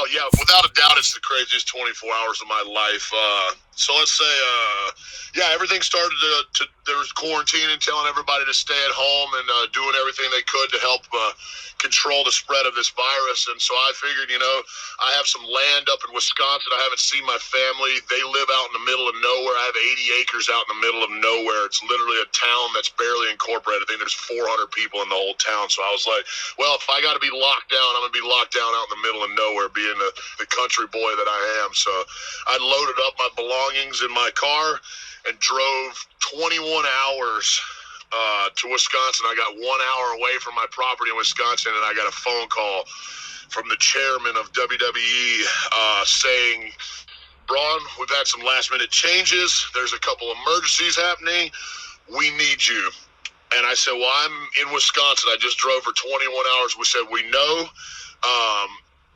Oh, yeah, without a doubt, it's the craziest 24 hours of my life. So let's say, everything started there was quarantining, telling everybody to stay at home and doing everything they could to help control the spread of this virus. And so I figured, I have some land up in Wisconsin. I haven't seen my family. They live out in the middle of nowhere. I have 80 acres out in the middle of nowhere. It's literally a town that's barely incorporated. I think there's 400 people in the whole town. So I was like, well, if I got to be locked down, I'm going to be locked down out in the middle of nowhere, being the country boy that I am. So I loaded up my belongings in my car and drove 21 hours to Wisconsin. I got 1 hour away from my property in Wisconsin, and I got a phone call from the chairman of WWE saying, Braun, we've had some last-minute changes. There's a couple emergencies happening. We need you. And I said, well, I'm in Wisconsin. I just drove for 21 hours. We said, we know.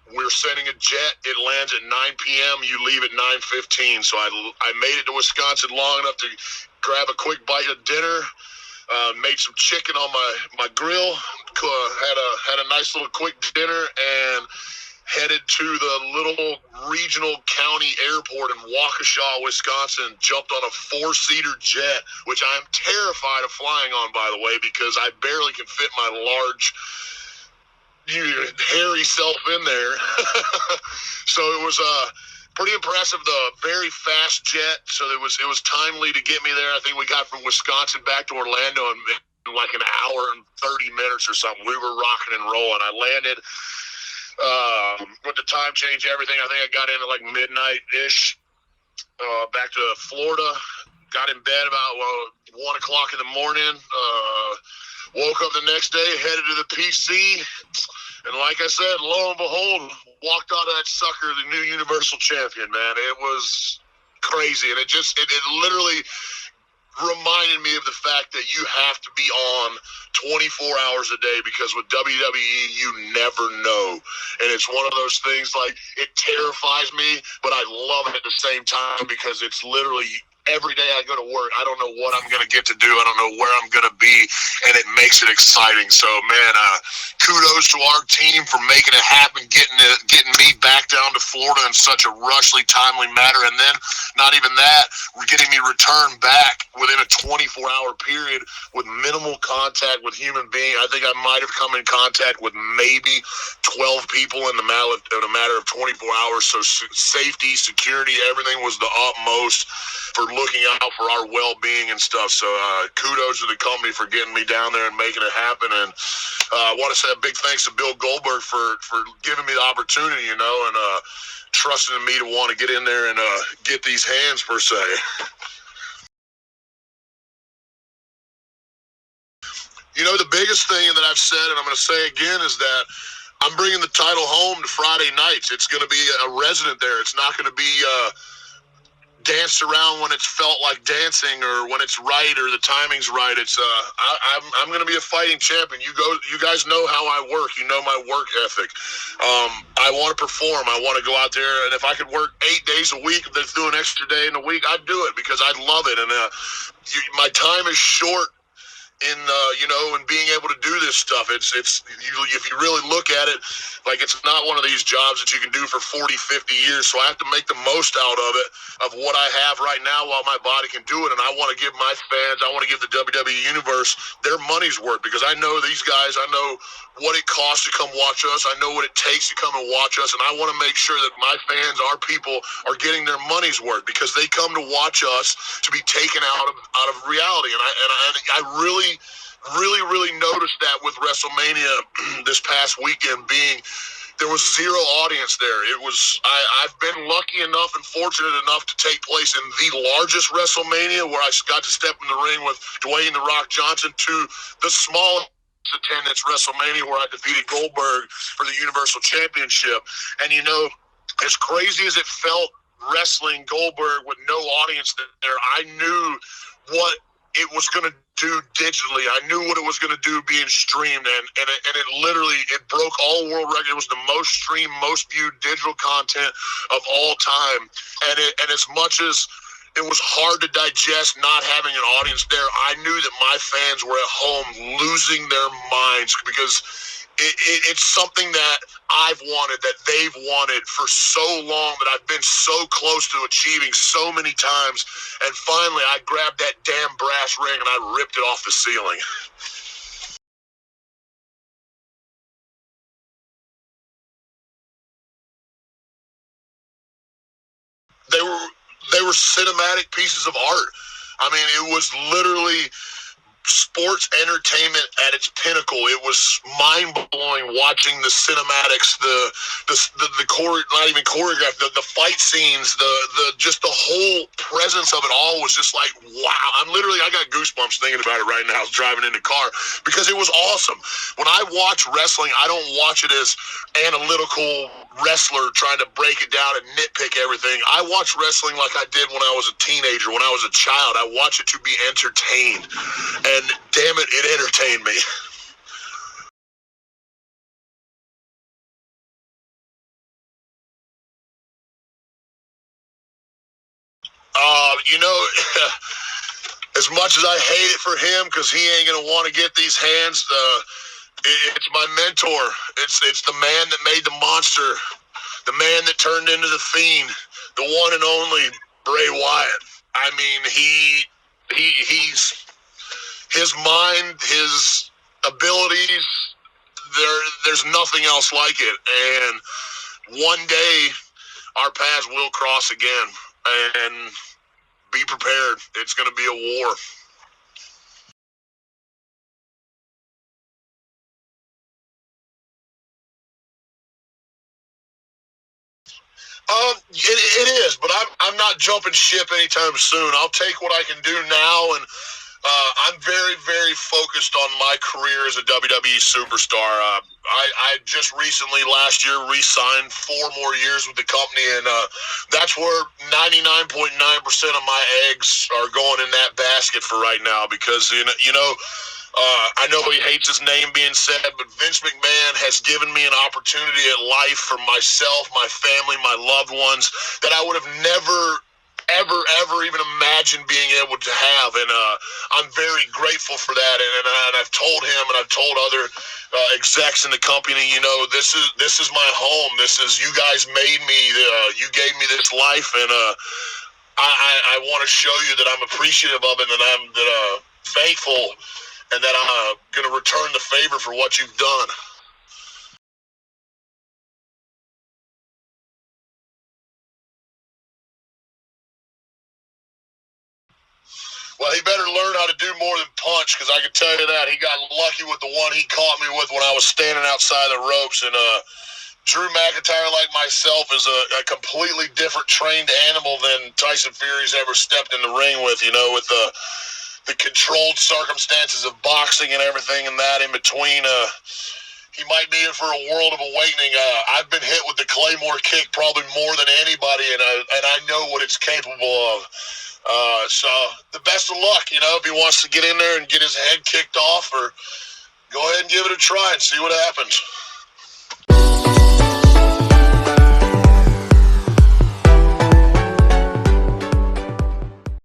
We're sending a jet. It lands at 9 p.m. You leave at 9:15. So I made it to Wisconsin long enough to grab a quick bite of dinner, made some chicken on my grill, had a nice little quick dinner, and headed to the little regional county airport in Waukesha, Wisconsin, jumped on a 4-seater jet, which I'm terrified of flying on, by the way, because I barely can fit my large hairy self in there. So it was pretty impressive. The very fast jet, so it was timely to get me there. I think we got from Wisconsin back to Orlando in like an hour and 30 minutes or something. We were rocking and rolling. I landed with the time change, everything. I think I got in at like midnight-ish, back to Florida. Got in bed about 1 o'clock in the morning. Woke up the next day, headed to the PC, and like I said, lo and behold, walked out of that sucker the new Universal Champion, man. It was crazy, and it literally reminded me of the fact that you have to be on 24 hours a day, because with WWE, you never know. And it's one of those things, like, it terrifies me, but I love it at the same time, because it's literally every day I go to work, I don't know what I'm going to get to do. I don't know where I'm going to be, and it makes it exciting. So, man, kudos to our team for making it happen, getting me back down to Florida in such a rushly, timely manner. And then, not even that, we're getting me returned back within a 24-hour period with minimal contact with human being. I think I might have come in contact with maybe 12 people in a matter of 24 hours. So safety, security, everything was the utmost for looking out for our well-being and stuff. So kudos to the company for getting me down there and making it happen. And I want to say a big thanks to Bill Goldberg for giving me the opportunity, and trusting in me to want to get in there and get these hands, per se. The biggest thing that I've said, and I'm going to say again, is that I'm bringing the title home to Friday nights. It's going to be a resident there. It's not going to be danced around when it's felt like dancing, or when it's right, or the timing's right. It's I'm going to be a fighting champion. You guys know how I work. You know my work ethic. I want to perform. I want to go out there, and if I could work 8 days a week, if there's do an extra day in a week, I'd do it, because I love it. And my time is short in being able to do this stuff. It's if you really look at it, like, it's not one of these jobs that you can do for 40, 50 years. So I have to make the most out of it, of what I have right now while my body can do it. And I want to give my fans, I want to give the WWE Universe their money's worth, because I know these guys, I know what it costs to come watch us. I know what it takes to come and watch us. And I want to make sure that my fans, our people, are getting their money's worth, because they come to watch us to be taken out of reality. And I really noticed that with WrestleMania this past weekend, being there was zero audience there. I've been lucky enough and fortunate enough to take place in the largest WrestleMania, where I got to step in the ring with Dwayne "The Rock" Johnson, to the smallest attendance WrestleMania, where I defeated Goldberg for the Universal Championship. And as crazy as it felt wrestling Goldberg with no audience there, I knew what it was going to do digitally. I knew what it was going to do being streamed, and it literally, it broke all world records. It was the most streamed, most viewed digital content of all time. And as much as it was hard to digest not having an audience there, I knew that my fans were at home losing their minds, because it's something that I've wanted, that they've wanted for so long, that I've been so close to achieving so many times. And finally, I grabbed that damn brass ring and I ripped it off the ceiling. They were they were cinematic pieces of art. I mean, it was literally sports entertainment at its pinnacle. It was mind blowing watching the cinematics, the not even choreographed, the fight scenes, the just the whole presence of it all was just like, wow. I got goosebumps thinking about it right now. I was driving in the car because it was awesome. When I watch wrestling, I don't watch it as analytical wrestler trying to break it down and nitpick everything. I watch wrestling like I did when I was a teenager, when I was a child. I watch it to be entertained. And damn it, it entertained me. You know, as much as I hate it for him, because he ain't gonna want to get these hands. It's my mentor. It's the man that made the monster, the man that turned into the Fiend, the one and only Bray Wyatt. I mean, he's his mind, his abilities. There's nothing else like it. And one day our paths will cross again. And be prepared. It's going to be a war. It is, but I'm not jumping ship anytime soon. I'll take what I can do now, and I'm very, very focused on my career as a WWE superstar. I just recently, last year, re-signed 4 more years with the company, and that's where 99.9% of my eggs are going in that basket for right now. Because I know he hates his name being said, but Vince McMahon has given me an opportunity at life for myself, my family, my loved ones that I would have never, ever even imagined being able to have. And I'm very grateful for that. And I've told him, and I've told other execs in the company, this is my home. This is, you guys made me. You gave me this life, and I want to show you that I'm appreciative of it, and that I'm thankful, and that I'm going to return the favor for what you've done. Well, he better learn how to do more than punch, because I can tell you that. He got lucky with the one he caught me with when I was standing outside the ropes. And Drew McIntyre, like myself, is a completely different trained animal than Tyson Fury's ever stepped in the ring with, with the controlled circumstances of boxing and everything and that in between. He might be in for a world of awakening. I've been hit with the Claymore kick probably more than anybody, and I know what it's capable of. So the best of luck, if he wants to get in there and get his head kicked off, or go ahead and give it a try and see what happens.